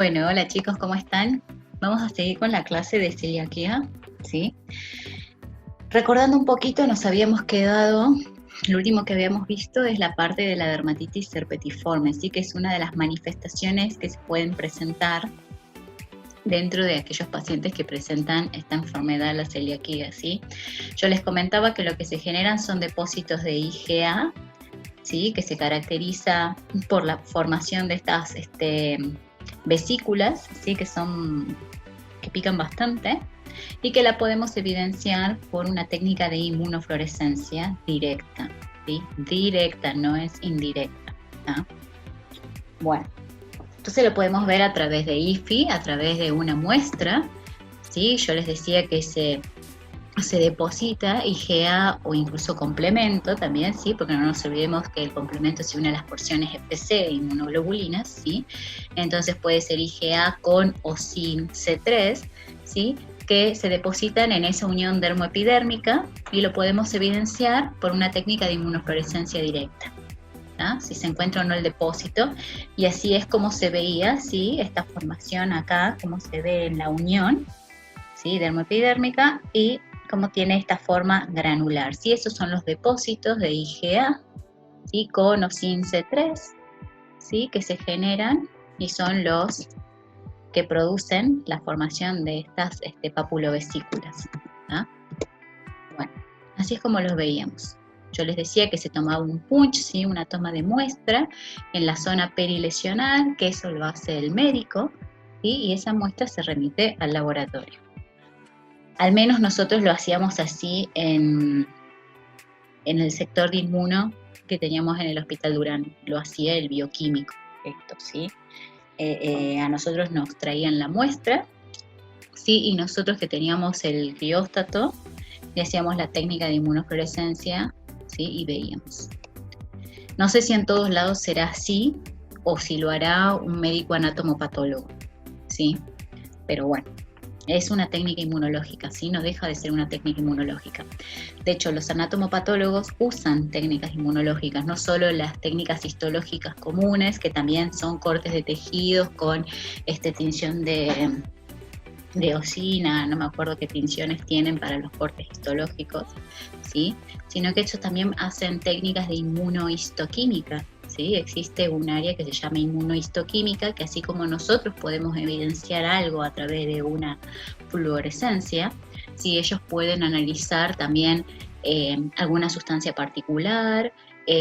Bueno, hola chicos, ¿cómo están? Vamos a seguir con la clase de celiaquía, ¿sí? Recordando un poquito, nos habíamos quedado, lo último que habíamos visto es la parte de la dermatitis herpetiforme, ¿sí? Que es una de las manifestaciones que se pueden presentar dentro de aquellos pacientes que presentan esta enfermedad, la celiaquía, ¿sí? Yo les comentaba que lo que se generan son depósitos de IgA, ¿sí? Que se caracteriza por la formación de estas vesículas, ¿sí? Que pican bastante y que la podemos evidenciar por una técnica de inmunofluorescencia directa, ¿sí? Directa, no es indirecta, ¿tá? Bueno, entonces lo podemos ver a través de IFI, a través de una muestra, ¿sí? Yo les decía que se deposita IgA o incluso complemento también, ¿sí? Porque no nos olvidemos que el complemento se une a las porciones FC de inmunoglobulinas, ¿sí? Entonces puede ser IgA con o sin C3, ¿sí? Que se depositan en esa unión dermoepidérmica y lo podemos evidenciar por una técnica de inmunofluorescencia directa, ¿tá? Si se encuentra o no el depósito, y así es como se veía, ¿sí? Esta formación acá, como se ve en la unión, ¿sí? Dermoepidérmica, y como tiene esta forma granular, ¿sí? Esos son los depósitos de IgA, ¿sí? Con o sin C3, ¿sí? Que se generan y son los que producen la formación de estas papulovesículas, ¿tá? Bueno, así es como los veíamos. Yo les decía que se tomaba un punch, ¿sí? Una toma de muestra en la zona perilesional, que eso lo hace el médico, ¿sí? Y esa muestra se remite al laboratorio. Al menos nosotros lo hacíamos así en el sector de inmuno que teníamos en el Hospital Durán. Lo hacía el bioquímico, esto, ¿sí? A nosotros nos traían la muestra, ¿sí? Y nosotros que teníamos el crióstato, le hacíamos la técnica de inmunofluorescencia, ¿sí? Y veíamos. No sé si en todos lados será así o si lo hará un médico anatomopatólogo, ¿sí? Pero bueno, es una técnica inmunológica, ¿sí? No deja de ser una técnica inmunológica. De hecho, los anatomopatólogos usan técnicas inmunológicas, no solo las técnicas histológicas comunes, que también son cortes de tejidos con tinción de eosina, no me acuerdo qué tinciones tienen para los cortes histológicos, ¿sí? Sino que ellos también hacen técnicas de inmunohistoquímica, ¿sí? Existe un área que se llama inmunohistoquímica, que así como nosotros podemos evidenciar algo a través de una fluorescencia, ¿sí? Ellos pueden analizar también alguna sustancia particular,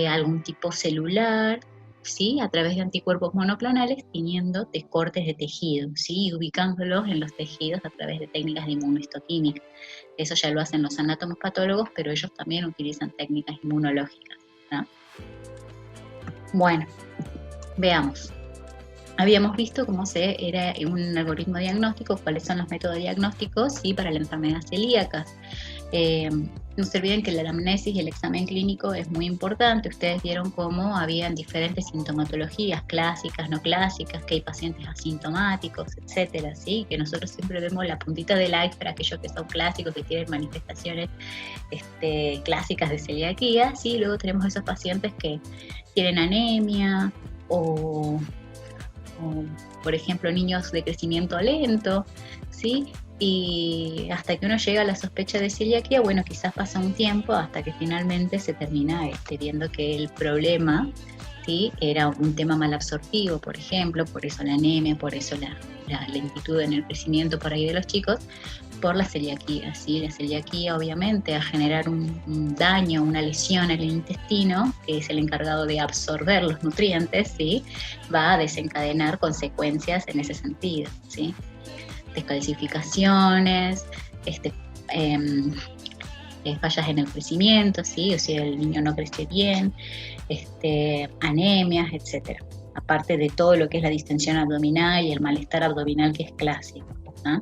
algún tipo celular, ¿sí? A través de anticuerpos monoclonales, teniendo cortes de tejido, ¿sí? Y ubicándolos en los tejidos a través de técnicas de inmunohistoquímica. Eso ya lo hacen los anatomos patólogos, pero ellos también utilizan técnicas inmunológicas, ¿no? Bueno, veamos. Habíamos visto cómo era un algoritmo diagnóstico, cuáles son los métodos diagnósticos, ¿sí? Para la enfermedad celíaca. No se olviden que la anamnesis y el examen clínico es muy importante. Ustedes vieron cómo habían diferentes sintomatologías, clásicas, no clásicas, que hay pacientes asintomáticos, etcétera, ¿sí? Que nosotros siempre vemos la puntita del iceberg, aquellos que son clásicos, que tienen manifestaciones clásicas de celiaquía, ¿sí? Luego tenemos esos pacientes que tienen anemia o por ejemplo, niños de crecimiento lento, ¿sí? Y hasta que uno llega a la sospecha de celiaquía, bueno, quizás pasa un tiempo hasta que finalmente se termina viendo que el problema, ¿sí? Era un tema malabsortivo, por ejemplo, por eso la anemia, por eso la lentitud en el crecimiento por ahí de los chicos, por la celiaquía, ¿sí? La celiaquía obviamente a generar un daño, una lesión en el intestino, que es el encargado de absorber los nutrientes, ¿sí? Va a desencadenar consecuencias en ese sentido, ¿sí? Descalcificaciones, fallas en el crecimiento, ¿sí? O sea, el niño no crece bien, anemias, etcétera. Aparte de todo lo que es la distensión abdominal y el malestar abdominal que es clásico, ¿no?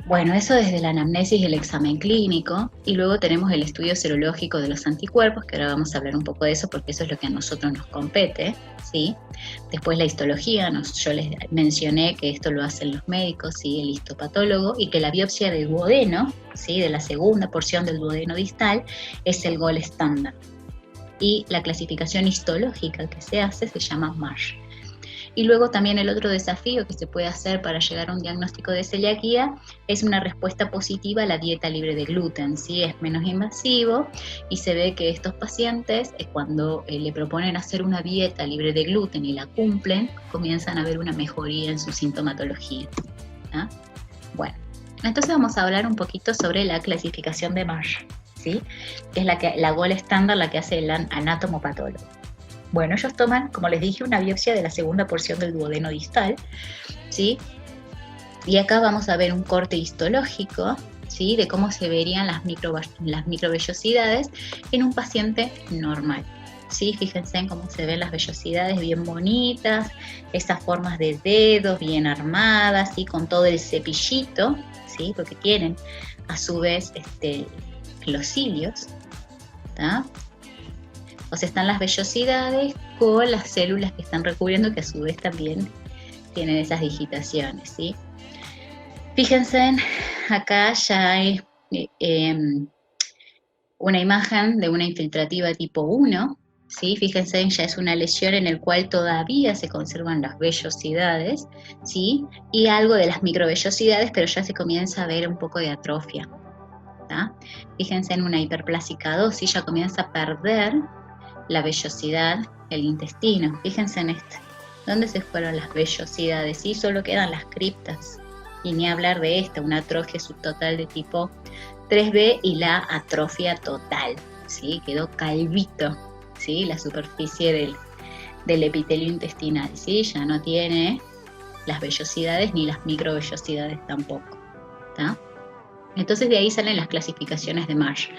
Bueno, eso desde la anamnesis y el examen clínico, y luego tenemos el estudio serológico de los anticuerpos, que ahora vamos a hablar un poco de eso porque eso es lo que a nosotros nos compete, ¿sí? Después la histología, yo les mencioné que esto lo hacen los médicos, ¿sí? El histopatólogo, y que la biopsia del duodeno, ¿sí? De la segunda porción del duodeno distal, es el gol estándar. Y la clasificación histológica que se hace se llama MASH. Y luego también el otro desafío que se puede hacer para llegar a un diagnóstico de celiaquía es una respuesta positiva a la dieta libre de gluten, ¿sí? Es menos invasivo y se ve que estos pacientes, cuando le proponen hacer una dieta libre de gluten y la cumplen, comienzan a ver una mejoría en su sintomatología. ¿Ah? Bueno, entonces vamos a hablar un poquito sobre la clasificación de Marsh, ¿sí? Que es la gold estándar, la que hace el anatomopatólogo. Bueno, ellos toman, como les dije, una biopsia de la segunda porción del duodeno distal, ¿sí? Y acá vamos a ver un corte histológico, ¿sí? De cómo se verían las microvellosidades en un paciente normal. ¿Sí? Fíjense en cómo se ven las vellosidades bien bonitas, esas formas de dedos bien armadas, ¿sí? Con todo el cepillito, ¿sí? Porque tienen a su vez los cilios, ¿tá? O sea, están las vellosidades con las células que están recubriendo, que a su vez también tienen esas digitaciones, ¿sí? Fíjense, acá ya hay una imagen de una infiltrativa tipo 1, ¿sí? Fíjense, ya es una lesión en el cual todavía se conservan las vellosidades, ¿sí? Y algo de las microvellosidades, pero ya se comienza a ver un poco de atrofia, ¿tá? Fíjense en una hiperplásica 2, ¿sí? Ya comienza a perder la vellosidad el intestino. Fíjense en esto. ¿Dónde se fueron las vellosidades? ¿Sí? Solo quedan las criptas. Y ni hablar de esta, una atrofia subtotal de tipo 3B y la atrofia total, ¿sí? Quedó calvito, ¿sí? La superficie del epitelio intestinal, ¿sí? Ya no tiene las vellosidades ni las microvellosidades tampoco, ¿tá? Entonces de ahí salen las clasificaciones de Marsh.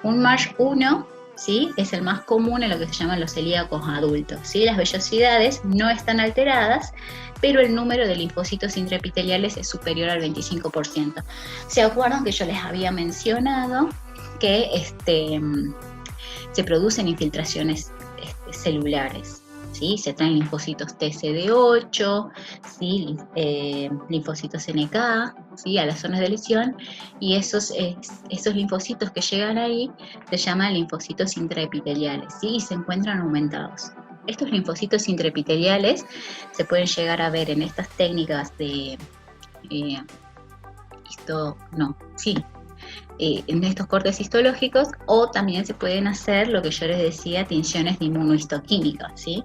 Un Marsh 1, ¿sí? Es el más común en lo que se llaman los celíacos adultos, ¿sí? Las vellosidades no están alteradas, pero el número de linfocitos intraepiteliales es superior al 25%. ¿Se acuerdan que yo les había mencionado que se producen infiltraciones celulares? ¿Sí? Se traen linfocitos TCD8, ¿sí? Linfocitos NK, ¿sí? A las zonas de lesión, y esos linfocitos que llegan ahí se llaman linfocitos intraepiteliales, ¿sí? Y se encuentran aumentados. Estos linfocitos intraepiteliales se pueden llegar a ver en estas técnicas de en estos cortes histológicos, o también se pueden hacer lo que yo les decía, tinciones de inmunohistoquímica, ¿sí?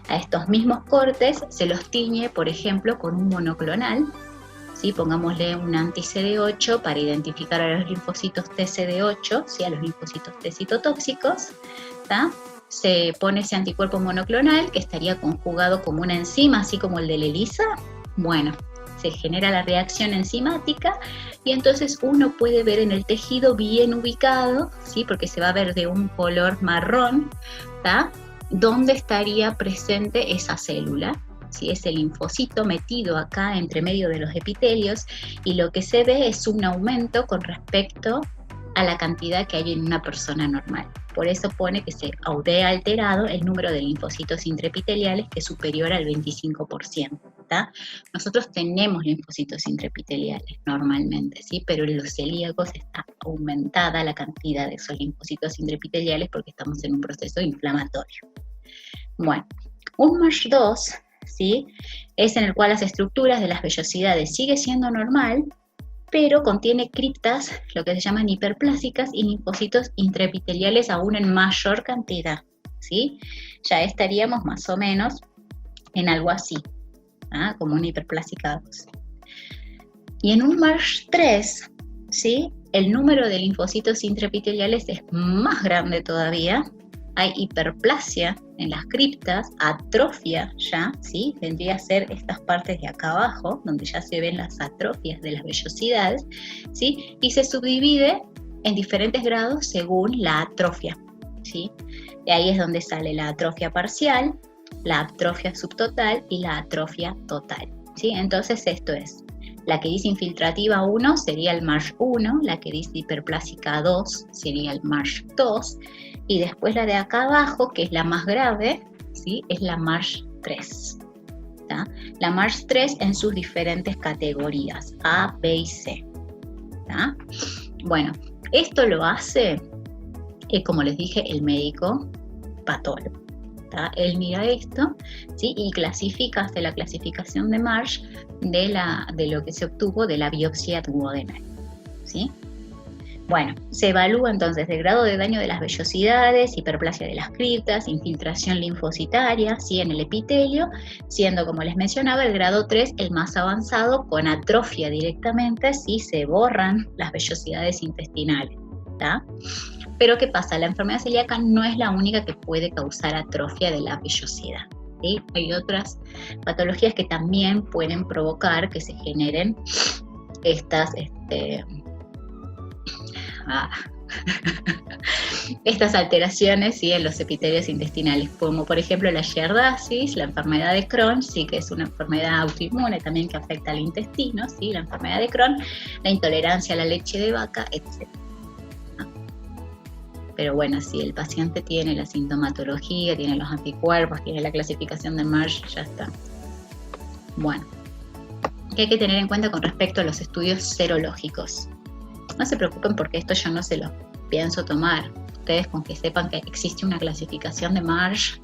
A estos mismos cortes se los tiñe, por ejemplo, con un monoclonal, ¿sí? Pongámosle un anti-CD8 para identificar a los linfocitos TCD8, ¿sí? A los linfocitos T citotóxicos, ¿tá? Se pone ese anticuerpo monoclonal que estaría conjugado como una enzima, así como el de la ELISA. Bueno, se genera la reacción enzimática y entonces uno puede ver en el tejido bien ubicado, ¿sí? Porque se va a ver de un color marrón, ¿tá? Dónde estaría presente esa célula, ¿sí? Ese linfocito metido acá entre medio de los epitelios, y lo que se ve es un aumento con respecto a la cantidad que hay en una persona normal. Por eso pone que se ve alterado el número de linfocitos intraepiteliales, que es superior al 25%. ¿Tá? Nosotros tenemos linfocitos intraepiteliales normalmente, ¿sí? Pero en los celíacos está aumentada la cantidad de esos linfocitos intraepiteliales porque estamos en un proceso inflamatorio. Bueno, un MASH 2, ¿sí? Es en el cual las estructuras de las vellosidades sigue siendo normal, pero contiene criptas, lo que se llaman hiperplásicas, y linfocitos intraepiteliales aún en mayor cantidad, ¿sí? Ya estaríamos más o menos en algo así, ¿ah? Como una hiperplásica 2. Y en un MASH 3, ¿sí? El número de linfocitos intraepiteliales es más grande todavía. Hay hiperplasia en las criptas, atrofia ya, ¿sí? Vendría a ser estas partes de acá abajo, donde ya se ven las atrofias de las vellosidades, ¿sí? Y se subdivide en diferentes grados según la atrofia, ¿sí? De ahí es donde sale la atrofia parcial, la atrofia subtotal y la atrofia total, ¿sí? Entonces esto es, la que dice infiltrativa 1 sería el MASH 1, la que dice hiperplásica 2 sería el MASH 2, y después la de acá abajo, que es la más grave, ¿sí? Es la MASH 3. ¿Tá? La MASH 3 en sus diferentes categorías, A, B y C. ¿Tá? Bueno, esto lo hace, como les dije, el médico patólogo. Él mira esto, ¿sí? Y clasifica, hace la clasificación de Marsh de lo que se obtuvo de la biopsia duodenal, ¿sí? Bueno, se evalúa entonces el grado de daño de las vellosidades, hiperplasia de las criptas, infiltración linfocitaria, ¿sí? En el epitelio, siendo, como les mencionaba, el grado 3 el más avanzado, con atrofia directamente, ¿sí? Se borran las vellosidades intestinales, ¿tá? Pero ¿qué pasa? La enfermedad celíaca no es la única que puede causar atrofia de la vellosidad, ¿sí? Hay otras patologías que también pueden provocar que se generen estas estas alteraciones, ¿sí? En los epitelios intestinales, como por ejemplo la giardiasis, la enfermedad de Crohn, ¿sí? Que es una enfermedad autoinmune también que afecta al intestino, ¿sí? La enfermedad de Crohn, la intolerancia a la leche de vaca, etc. Pero bueno, si el paciente tiene la sintomatología, tiene los anticuerpos, tiene la clasificación de Marsh, ya está. Bueno, ¿qué hay que tener en cuenta con respecto a los estudios serológicos? No se preocupen porque esto yo no se lo pienso tomar. Ustedes con que sepan que existe una clasificación de Marsh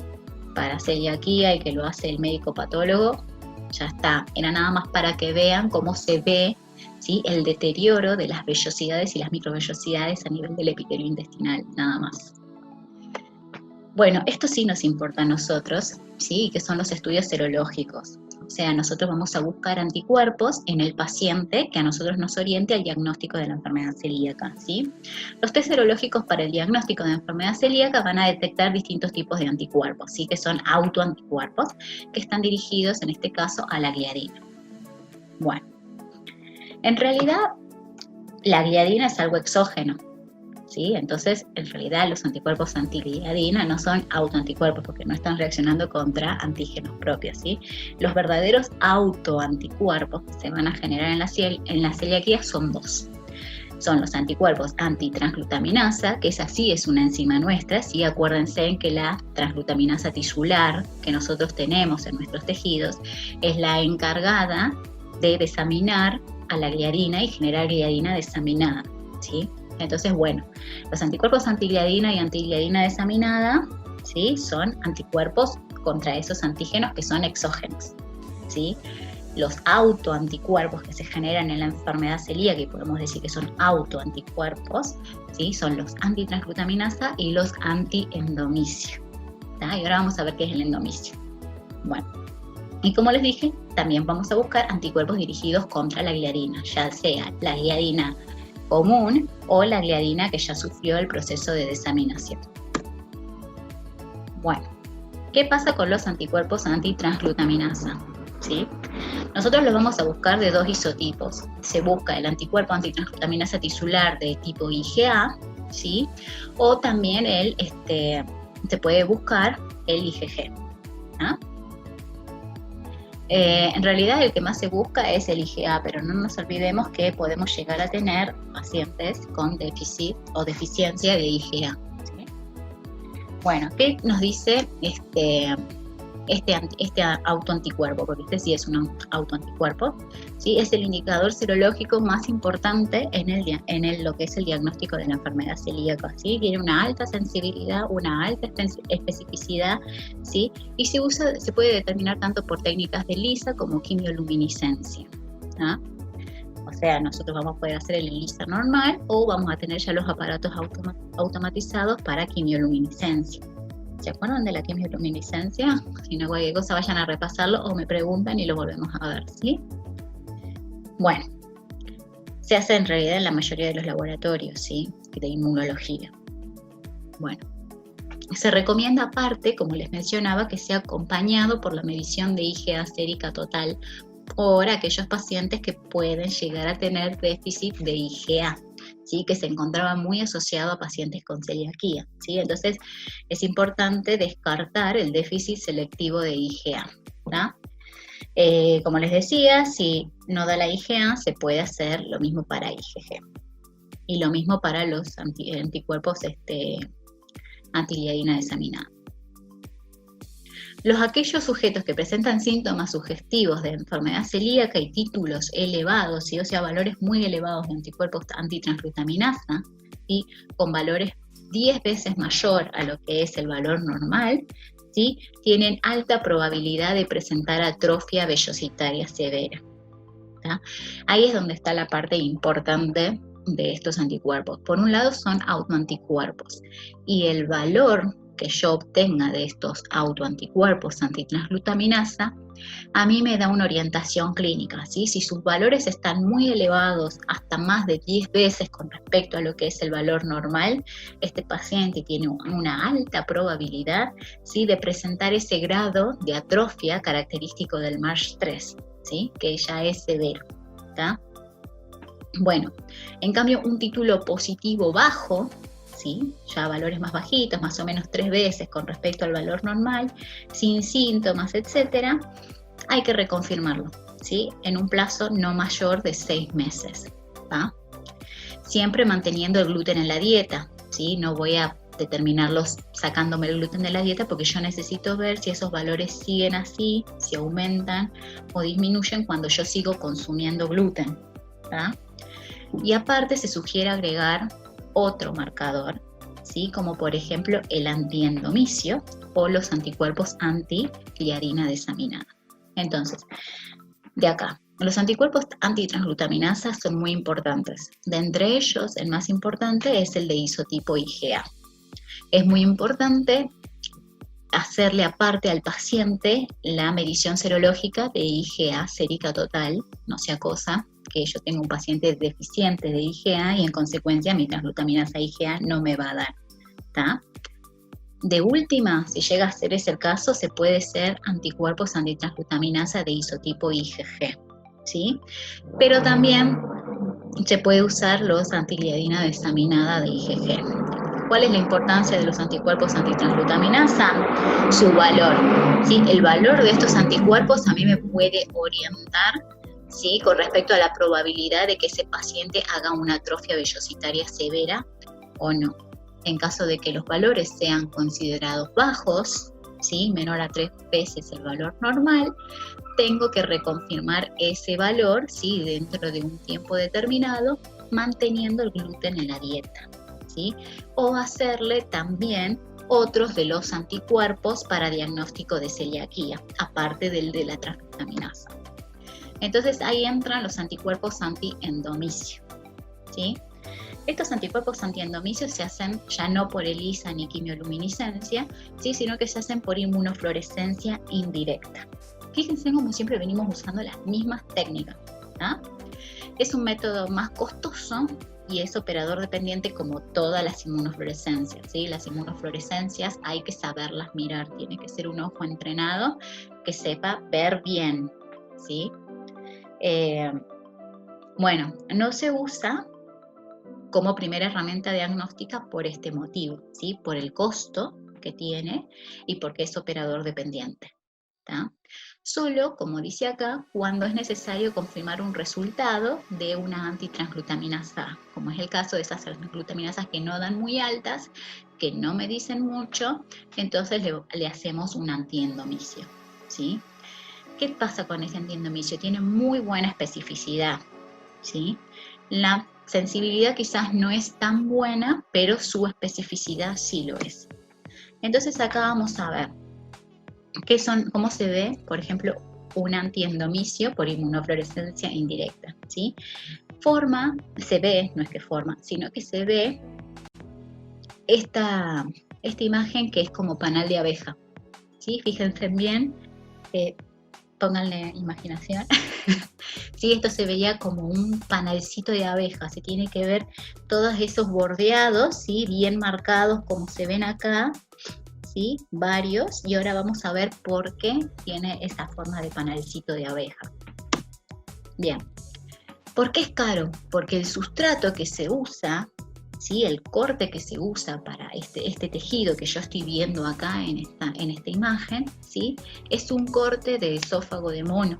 para celiaquía y que lo hace el médico patólogo, ya está. Era nada más para que vean cómo se ve, ¿sí? El deterioro de las vellosidades y las microvellosidades a nivel del epitelio intestinal, nada más. Bueno, esto sí nos importa a nosotros, ¿sí? Que son los estudios serológicos. O sea, nosotros vamos a buscar anticuerpos en el paciente que a nosotros nos oriente al diagnóstico de la enfermedad celíaca, ¿sí? Los test serológicos para el diagnóstico de la enfermedad celíaca van a detectar distintos tipos de anticuerpos, ¿sí? Que son autoanticuerpos, que están dirigidos en este caso a la gliadina. Bueno, en realidad la gliadina es algo exógeno, ¿sí? Entonces, en realidad los anticuerpos antigliadina no son autoanticuerpos porque no están reaccionando contra antígenos propios, ¿sí? Los verdaderos autoanticuerpos que se van a generar en la celiaquía son dos. Son los anticuerpos antitransglutaminasa, que esa sí es una enzima nuestra, ¿sí? Acuérdense en que la transglutaminasa tisular que nosotros tenemos en nuestros tejidos es la encargada de desaminar a la gliadina y generar gliadina desaminada, ¿sí? Entonces, bueno, los anticuerpos antigliadina y antigliadina desaminada, ¿sí? Son anticuerpos contra esos antígenos que son exógenos, ¿sí? Los autoanticuerpos que se generan en la enfermedad celíaca, y podemos decir que son autoanticuerpos, ¿sí? Son los antitransglutaminasa y los antiendomicio, ¿tá? Y ahora vamos a ver qué es el endomicio. Bueno, y como les dije, también vamos a buscar anticuerpos dirigidos contra la gliadina, ya sea la gliadina común o la gliadina que ya sufrió el proceso de desaminación. Bueno, ¿qué pasa con los anticuerpos antitransglutaminasa? ¿Sí? Nosotros los vamos a buscar de dos isotipos. Se busca el anticuerpo antitransglutaminasa tisular de tipo IgA, ¿sí? O también se puede buscar el IgG, ¿ah? En realidad el que más se busca es el IgA, pero no nos olvidemos que podemos llegar a tener pacientes con déficit o deficiencia de IgA, ¿sí? Bueno, ¿qué nos dice este autoanticuerpo? Porque este sí es un autoanticuerpo, ¿sí? Es el indicador serológico más importante en lo que es el diagnóstico de la enfermedad celíaca, ¿sí? Tiene una alta sensibilidad, una alta especificidad, ¿sí? Y se puede determinar tanto por técnicas de ELISA como quimioluminiscencia, ¿ah? O sea, nosotros vamos a poder hacer el ELISA normal o vamos a tener ya los aparatos automatizados para quimioluminiscencia. ¿Se acuerdan de la quimioluminiscencia? Si no, cualquier cosa vayan a repasarlo o me preguntan y lo volvemos a ver, ¿sí? Bueno, se hace en realidad en la mayoría de los laboratorios, ¿sí? De inmunología. Bueno, se recomienda aparte, como les mencionaba, que sea acompañado por la medición de IgA sérica total por aquellos pacientes que pueden llegar a tener déficit de IgA, ¿sí? Que se encontraba muy asociado a pacientes con celiaquía, ¿sí? Entonces es importante descartar el déficit selectivo de IgA, ¿tá? Como les decía, si no da la IgA, se puede hacer lo mismo para IgG. Y lo mismo para los anticuerpos antigliadina desaminada. Aquellos sujetos que presentan síntomas sugestivos de enfermedad celíaca y títulos elevados, ¿sí? O sea, valores muy elevados de anticuerpos antitransglutaminasa, ¿sí? Con valores 10 veces mayor a lo que es el valor normal, ¿sí? Tienen alta probabilidad de presentar atrofia vellositaria severa. ¿Tá? Ahí es donde está la parte importante de estos anticuerpos. Por un lado son autoanticuerpos y el valor que yo obtenga de estos autoanticuerpos antitransglutaminasa a mí me da una orientación clínica, ¿sí? Si sus valores están muy elevados, hasta más de 10 veces con respecto a lo que es el valor normal, este paciente tiene una alta probabilidad, ¿sí?, de presentar ese grado de atrofia característico del MASH3, ¿sí?, que ya es severo, ¿tá? Bueno, en cambio un título positivo bajo, ¿sí?, ya valores más bajitos, más o menos 3 veces con respecto al valor normal, sin síntomas, etcétera, hay que reconfirmarlo, ¿sí?, en un plazo no mayor de 6 meses, ¿tá? Siempre manteniendo el gluten en la dieta, ¿sí? No voy a determinarlos sacándome el gluten de la dieta porque yo necesito ver si esos valores siguen así, si aumentan o disminuyen cuando yo sigo consumiendo gluten, ¿tá? Y aparte se sugiere agregar otro marcador, ¿sí?, como por ejemplo el antiendomicio o los anticuerpos anti-gliadina desaminada. Entonces, de acá, los anticuerpos antitransglutaminasa son muy importantes. De entre ellos, el más importante es el de isotipo IgA. Es muy importante hacerle aparte al paciente la medición serológica de IgA sérica total, no sea cosa que yo tenga un paciente deficiente de IgA y en consecuencia mi transglutaminasa IgA no me va a dar, ¿tá? De última, si llega a ser ese el caso, se puede ser anticuerpos antitransglutaminasa de isotipo IgG, ¿sí? Pero también se puede usar los antigliadina desaminada de IgG. ¿Cuál es la importancia de los anticuerpos antitransglutaminasa? Su valor, ¿sí? El valor de estos anticuerpos a mí me puede orientar, ¿sí?, con respecto a la probabilidad de que ese paciente haga una atrofia vellositaria severa o no. En caso de que los valores sean considerados bajos, ¿sí?, menor a 3 veces el valor normal, tengo que reconfirmar ese valor, ¿sí?, dentro de un tiempo determinado, manteniendo el gluten en la dieta, ¿sí?, o hacerle también otros de los anticuerpos para diagnóstico de celiaquía, aparte del de la transglutaminasa. Entonces ahí entran los anticuerpos antiendomicio, ¿sí? Estos anticuerpos antiendomicios se hacen ya no por ELISA ni quimioluminiscencia, ¿sí?, sino que se hacen por inmunofluorescencia indirecta. Fíjense como siempre venimos usando las mismas técnicas, ¿tá? Es un método más costoso y es operador dependiente como todas las inmunofluorescencias, ¿sí? Las inmunofluorescencias hay que saberlas mirar, tiene que ser un ojo entrenado que sepa ver bien, ¿sí? Bueno, no se usa como primera herramienta diagnóstica por este motivo, ¿sí?, por el costo que tiene y porque es operador dependiente, ¿tá? Solo, como dice acá, cuando es necesario confirmar un resultado de una antitransglutaminasa A, como es el caso de esas transglutaminasas que no dan muy altas, que no me dicen mucho, entonces le hacemos un antiendomicio, ¿sí? ¿Qué pasa con ese antiendomicio? Tiene muy buena especificidad, ¿sí? La sensibilidad quizás no es tan buena, pero su especificidad sí lo es. Entonces acá vamos a ver cómo se ve, por ejemplo, un antiendomicio por inmunofluorescencia indirecta, ¿sí? Se ve, no es que forma, sino que se ve esta imagen que es como panal de abeja, ¿sí? Fíjense bien, pónganle imaginación. Sí, esto se veía como un panalcito de abeja, se tiene que ver todos esos bordeados, ¿sí?, bien marcados como se ven acá, ¿sí?, varios, y ahora vamos a ver por qué tiene esa forma de panalcito de abeja. Bien, ¿por qué es caro? Porque el sustrato que se usa, ¿sí?, el corte que se usa para este tejido que yo estoy viendo acá en esta imagen, ¿sí?, es un corte de esófago de mono.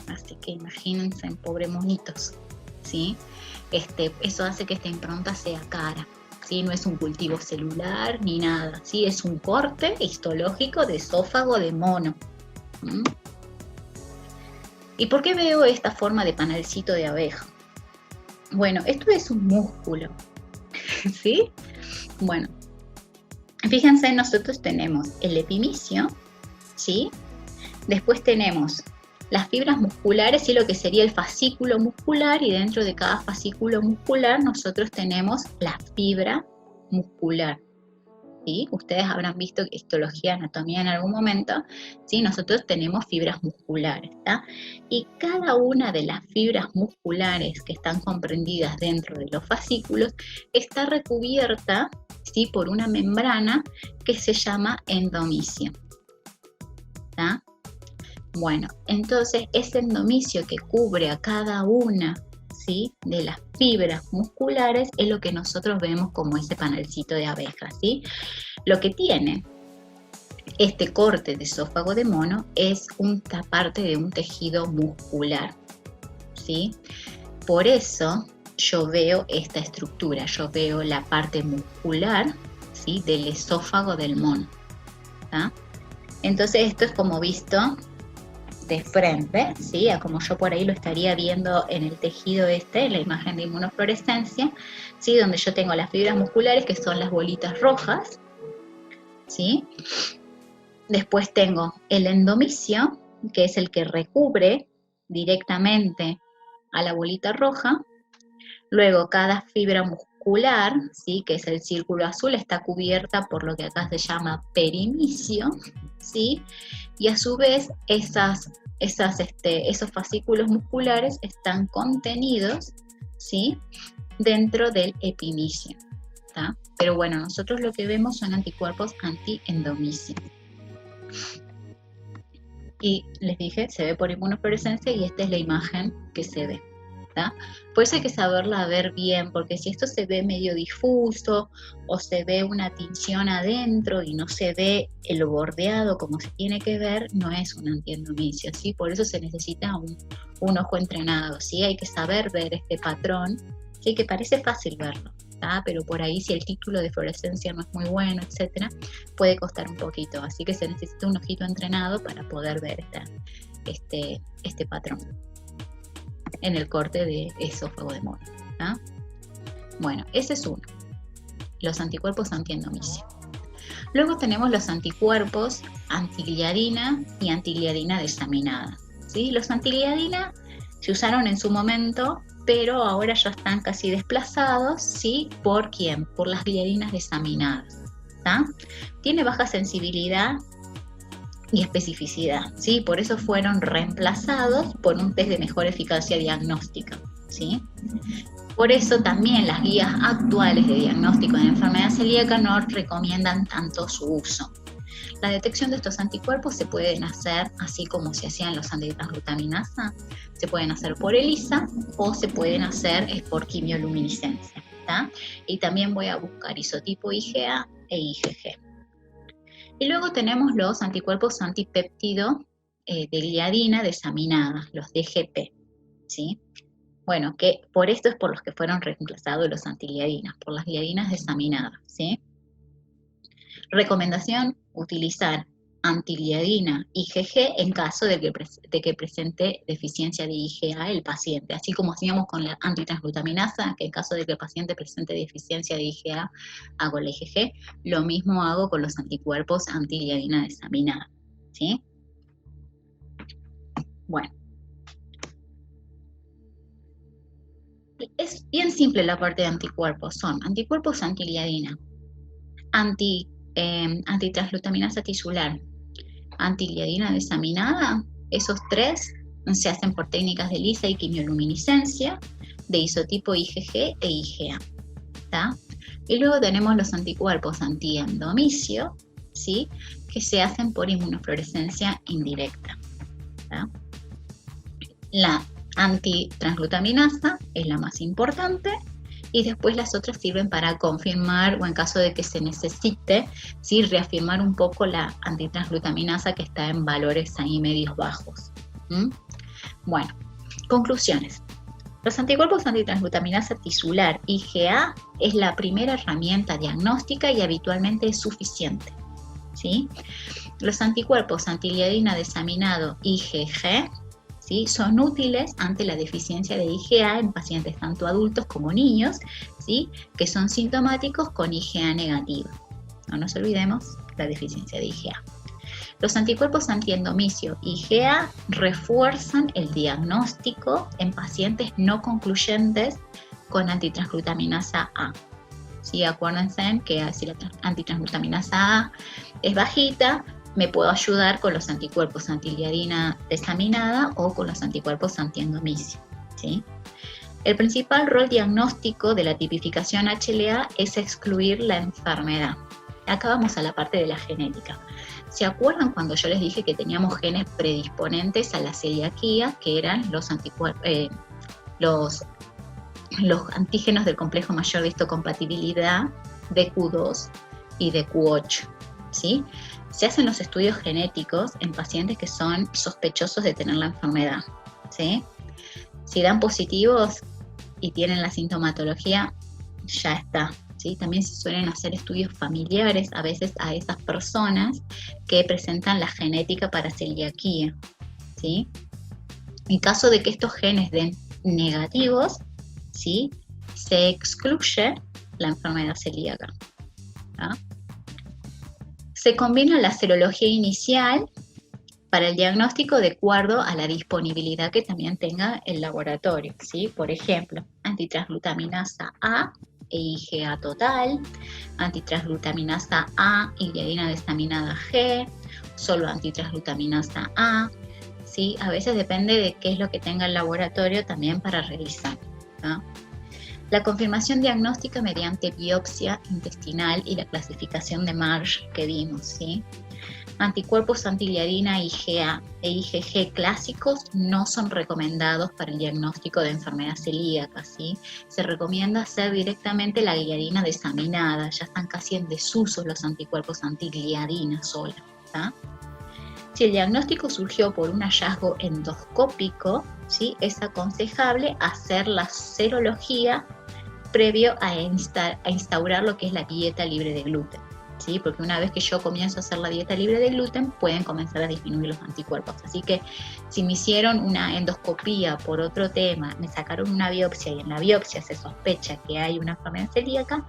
Así que imagínense, pobre monitos, ¿sí? Eso hace que esta impronta sea cara, ¿sí? No es un cultivo celular ni nada, ¿sí? Es un corte histológico de esófago de mono. ¿Mm? ¿Y por qué veo esta forma de panalcito de abeja? Bueno, esto es un músculo, ¿sí? Bueno, fíjense, nosotros tenemos el epimicio, ¿sí? Después tenemos las fibras musculares y lo que sería el fascículo muscular, y dentro de cada fascículo muscular nosotros tenemos la fibra muscular. ¿Sí? Ustedes habrán visto histología, anatomía en algún momento, ¿sí? Nosotros tenemos fibras musculares, ¿tá? Y cada una de las fibras musculares que están comprendidas dentro de los fascículos está recubierta, ¿sí? Por una membrana que se llama endomisio, ¿tá? Bueno, entonces ese endomisio que cubre a cada una, ¿sí? De las fibras musculares es lo que nosotros vemos como ese panelcito de abeja, ¿sí? Lo que tiene este corte de esófago de mono es una parte de un tejido muscular, ¿sí? Por eso yo veo esta estructura, yo veo la parte muscular, ¿sí? Del esófago del mono, ¿tá? Entonces esto es como visto de frente, ¿sí? A como yo por ahí lo estaría viendo en el tejido en la imagen de inmunofluorescencia, ¿sí? Donde yo tengo las fibras musculares, que son las bolitas rojas, ¿sí? Después tengo el endomisio, que es el que recubre directamente a la bolita roja. Luego cada fibra muscular, ¿sí? Que es el círculo azul, está cubierta por lo que acá se llama perimisio, ¿sí? Y a su vez esos fascículos musculares están contenidos, ¿sí? Dentro del epimisio, ¿tá? Pero bueno, nosotros lo que vemos son anticuerpos antiendomisio. Y les dije, se ve por inmunofluorescencia y esta es la imagen que se ve, ¿tá? Por eso hay que saberla ver bien, porque si esto se ve medio difuso o se ve una tinción adentro y no se ve el bordeado como se tiene que ver, no es un antiendomisio, ¿sí? Por eso se necesita un ojo entrenado, ¿sí? Hay que saber ver este patrón, ¿sí? Que parece fácil verlo, ¿tá? Pero por ahí si el título de fluorescencia no es muy bueno, etcétera, puede costar un poquito, así que se necesita un ojito entrenado para poder ver este patrón en el corte de esófago de mono, ¿tá? Bueno, ese es uno, los anticuerpos antiendomisio. Luego tenemos los anticuerpos antigliadina y antigliadina desaminada, ¿sí? Los antigliadina se usaron en su momento, pero ahora ya están casi desplazados, ¿sí? ¿Por quién? Por las gliadinas desaminadas, ¿tá? Tiene baja sensibilidad y especificidad, ¿sí? Por eso fueron reemplazados por un test de mejor eficacia diagnóstica, ¿sí? Por eso también las guías actuales de diagnóstico de enfermedad celíaca no recomiendan tanto su uso. La detección de estos anticuerpos se pueden hacer, así como se hacían los antitransglutaminasa, se pueden hacer por ELISA o se pueden hacer por quimioluminiscencia, ¿tá? Y también voy a buscar isotipo IgA e IgG. Y luego tenemos los anticuerpos antipéptido de gliadina desaminada, los DGP, ¿sí? Bueno, que por esto es por los que fueron reemplazados los antigliadinas, por las gliadinas desaminadas, ¿sí? Recomendación, utilizar antigliadina IgG en caso de que presente deficiencia de IgA el paciente, así como hacíamos con la antitransglutaminasa, que en caso de que el paciente presente deficiencia de IgA hago la IgG, lo mismo hago con los anticuerpos antigliadina desaminada, ¿sí? Bueno. Es bien simple la parte de anticuerpos, son anticuerpos antigliadina, antitransglutaminasa tisular, antigliadina desaminada, esos tres se hacen por técnicas de ELISA y quimioluminiscencia, de isotipo IgG e IgA, ¿tá? Y luego tenemos los anticuerpos antiendomisio, ¿sí? Que se hacen por inmunofluorescencia indirecta, ¿tá? La antitransglutaminasa es la más importante, y después las otras sirven para confirmar, o en caso de que se necesite, ¿sí? Reafirmar un poco la antitransglutaminasa que está en valores ahí medios bajos. Bueno, conclusiones. Los anticuerpos antitransglutaminasa tisular IgA es la primera herramienta diagnóstica y habitualmente es suficiente, ¿sí? Los anticuerpos antigliadina desaminado IgG, ¿sí? Son útiles ante la deficiencia de IgA en pacientes tanto adultos como niños, ¿sí? Que son sintomáticos con IgA negativa. No nos olvidemos la deficiencia de IgA. Los anticuerpos antiendomicio IgA refuerzan el diagnóstico en pacientes no concluyentes con antitransglutaminasa A. ¿Sí? Acuérdense que si la antitransglutaminasa A es bajita, me puedo ayudar con los anticuerpos antigliadina desaminada o con los anticuerpos antiendomicio, ¿sí? El principal rol diagnóstico de la tipificación HLA es excluir la enfermedad. Acá vamos a la parte de la genética. ¿Se acuerdan cuando yo les dije que teníamos genes predisponentes a la celiaquía, que eran los antígenos del complejo mayor de histocompatibilidad de Q2 y de Q8, ¿sí? Se hacen los estudios genéticos en pacientes que son sospechosos de tener la enfermedad, ¿sí? Si dan positivos y tienen la sintomatología, ya está, ¿sí? También se suelen hacer estudios familiares a veces a esas personas que presentan la genética para celiaquía, ¿sí? En caso de que estos genes den negativos, ¿sí? Se excluye la enfermedad celíaca, ¿ah? Se combina la serología inicial para el diagnóstico de acuerdo a la disponibilidad que también tenga el laboratorio, ¿sí? Por ejemplo, antitransglutaminasa A e IgA total, antitransglutaminasa A y gliadina desaminada G, solo antitransglutaminasa A, ¿sí? A veces depende de qué es lo que tenga el laboratorio también para revisar, ¿no? La confirmación diagnóstica mediante biopsia intestinal y la clasificación de Marsh que vimos, ¿sí? Anticuerpos antigliadina IgA e IgG clásicos no son recomendados para el diagnóstico de enfermedad celíaca, ¿sí? Se recomienda hacer directamente la gliadina desaminada, ya están casi en desuso los anticuerpos antigliadina sola, ¿tá? Si el diagnóstico surgió por un hallazgo endoscópico, ¿sí? Es aconsejable hacer la serología previo a instaurar lo que es la dieta libre de gluten, ¿sí? Porque una vez que yo comienzo a hacer la dieta libre de gluten, pueden comenzar a disminuir los anticuerpos. Así que si me hicieron una endoscopía por otro tema, me sacaron una biopsia y en la biopsia se sospecha que hay una enfermedad celíaca,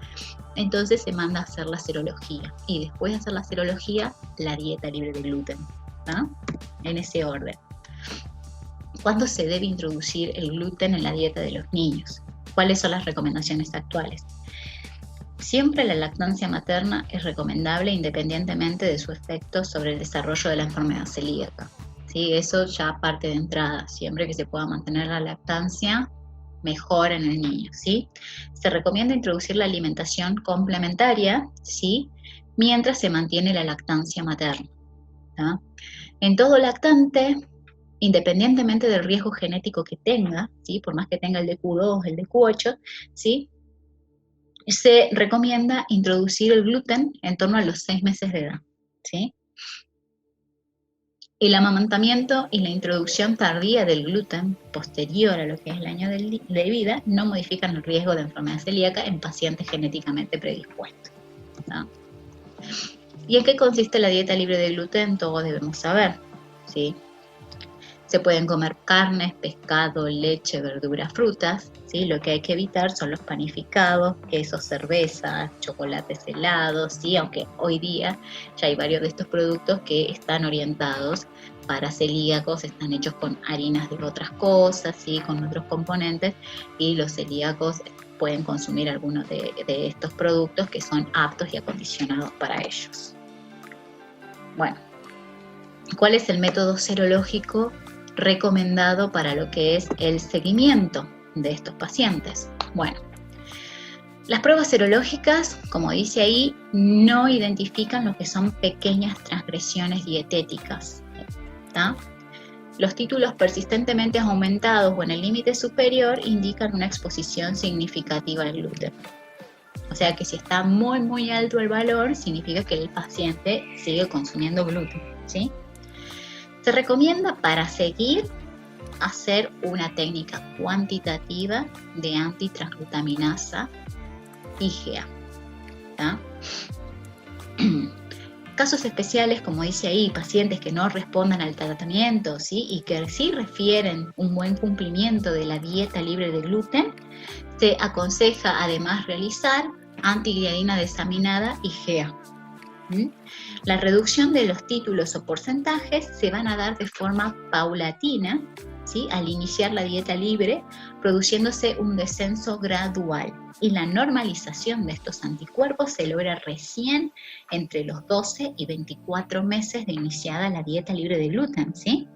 entonces se manda a hacer la serología. Y después de hacer la serología, la dieta libre de gluten, ¿no? En ese orden. ¿Cuándo se debe introducir el gluten en la dieta de los niños? ¿Cuáles son las recomendaciones actuales? Siempre la lactancia materna es recomendable independientemente de su efecto sobre el desarrollo de la enfermedad celíaca, ¿sí? Eso ya parte de entrada. Siempre que se pueda mantener la lactancia, mejor en el niño, ¿sí? Se recomienda introducir la alimentación complementaria, ¿sí? Mientras se mantiene la lactancia materna, ¿tá? En todo lactante, independientemente del riesgo genético que tenga, ¿sí? Por más que tenga el de Q2, el de Q8, ¿sí? Se recomienda introducir el gluten en torno a los 6 meses de edad, ¿sí? El amamantamiento y la introducción tardía del gluten posterior a lo que es el año de vida no modifican el riesgo de enfermedad celíaca en pacientes genéticamente predispuestos, ¿no? ¿Y en qué consiste la dieta libre de gluten? Todos debemos saber, ¿sí? Se pueden comer carnes, pescado, leche, verduras, frutas, ¿sí? Lo que hay que evitar son los panificados, quesos, cerveza, chocolates helados, ¿sí? Aunque hoy día ya hay varios de estos productos que están orientados para celíacos, están hechos con harinas de otras cosas, ¿sí? Con otros componentes, y los celíacos pueden consumir algunos de estos productos que son aptos y acondicionados para ellos. Bueno, ¿cuál es el método serológico recomendado para lo que es el seguimiento de estos pacientes? Bueno, las pruebas serológicas, como dice ahí, no identifican lo que son pequeñas transgresiones dietéticas, ¿tá? Los títulos persistentemente aumentados o en el límite superior indican una exposición significativa al gluten. O sea que si está muy muy alto el valor, significa que el paciente sigue consumiendo gluten, ¿sí? Se recomienda para seguir hacer una técnica cuantitativa de antitransglutaminasa IgA, ¿tá? Casos especiales, como dice ahí, pacientes que no respondan al tratamiento, ¿sí? Y que sí refieren un buen cumplimiento de la dieta libre de gluten, se aconseja además realizar antigliadina desaminada y GA. La reducción de los títulos o porcentajes se van a dar de forma paulatina, ¿sí? Al iniciar la dieta libre, produciéndose un descenso gradual. Y la normalización de estos anticuerpos se logra recién entre los 12 y 24 meses de iniciada la dieta libre de gluten, ¿sí?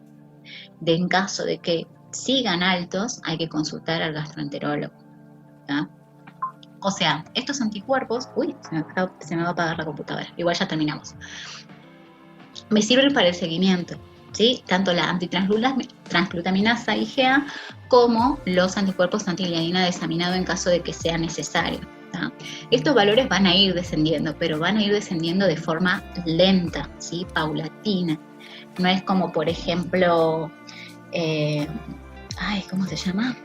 En caso de que sigan altos, hay que consultar al gastroenterólogo, ¿tá? O sea, estos anticuerpos, se me va a apagar la computadora, igual ya terminamos, me sirven para el seguimiento, ¿sí? Tanto la antitransglutaminasa IgA como los anticuerpos antigliadina desaminado en caso de que sea necesario, ¿tá? Estos valores van a ir descendiendo, pero van a ir descendiendo de forma lenta, ¿sí? Paulatina. No es como, por ejemplo, ¿cómo se llama?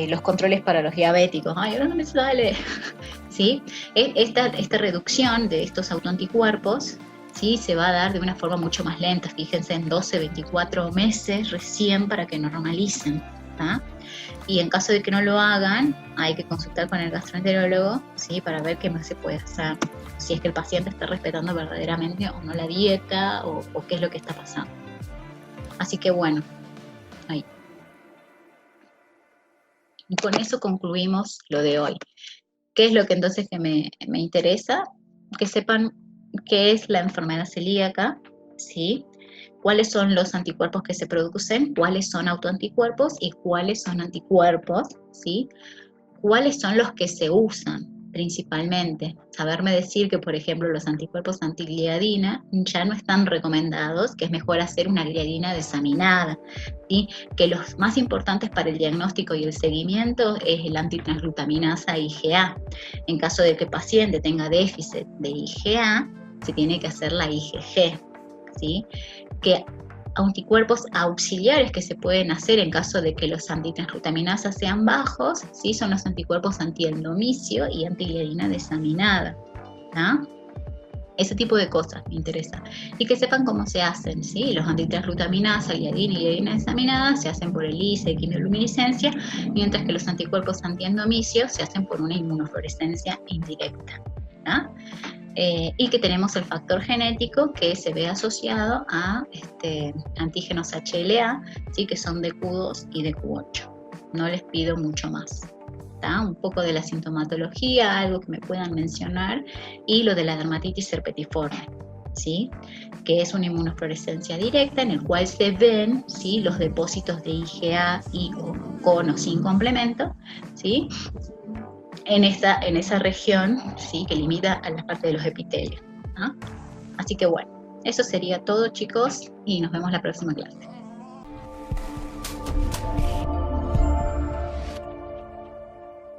Los controles para los diabéticos. Ahora no me sale. ¿Sí? Esta reducción de estos autoanticuerpos, ¿sí? Se va a dar de una forma mucho más lenta. Fíjense, en 12, 24 meses recién para que normalicen, ¿tá? Y en caso de que no lo hagan, hay que consultar con el gastroenterólogo, ¿sí? Para ver qué más se puede hacer. Si es que el paciente está respetando verdaderamente o no la dieta o qué es lo que está pasando. Así que bueno, ahí. Y con eso concluimos lo de hoy. ¿Qué es lo que entonces que me interesa? Que sepan qué es la enfermedad celíaca, ¿sí? Cuáles son los anticuerpos que se producen, cuáles son autoanticuerpos y cuáles son anticuerpos, ¿sí? Cuáles son los que se usan principalmente. Saberme decir que, por ejemplo, los anticuerpos antigliadina ya no están recomendados, que es mejor hacer una gliadina desaminada, ¿sí? Que los más importantes para el diagnóstico y el seguimiento es el antitransglutaminasa IgA. En caso de que el paciente tenga déficit de IgA, se tiene que hacer la IgG, ¿sí? Que anticuerpos auxiliares que se pueden hacer en caso de que los antitransglutaminasas sean bajos, ¿sí? Son los anticuerpos antiendomicio y antigliadina desaminada, ¿no? Ese tipo de cosas me interesa. Y que sepan cómo se hacen, ¿sí? Los antitransglutaminasa, gliadina y gliadina desaminada se hacen por ELISA y quimioluminiscencia, mientras que los anticuerpos antiendomicio se hacen por una inmunofluorescencia indirecta, ¿no? Y que tenemos el factor genético que se ve asociado a antígenos HLA, ¿sí? Que son de Q2 y de Q8. No les pido mucho más. ¿Tá? Un poco de la sintomatología, algo que me puedan mencionar, y lo de la dermatitis herpetiforme, ¿sí? Que es una inmunofluorescencia directa en el cual se ven, ¿sí? Los depósitos de IgA y con o sin complemento, ¿sí? En esa región, ¿sí? Que limita a la parte de los epitelios, ¿no? Así que bueno, eso sería todo, chicos, y nos vemos la próxima clase.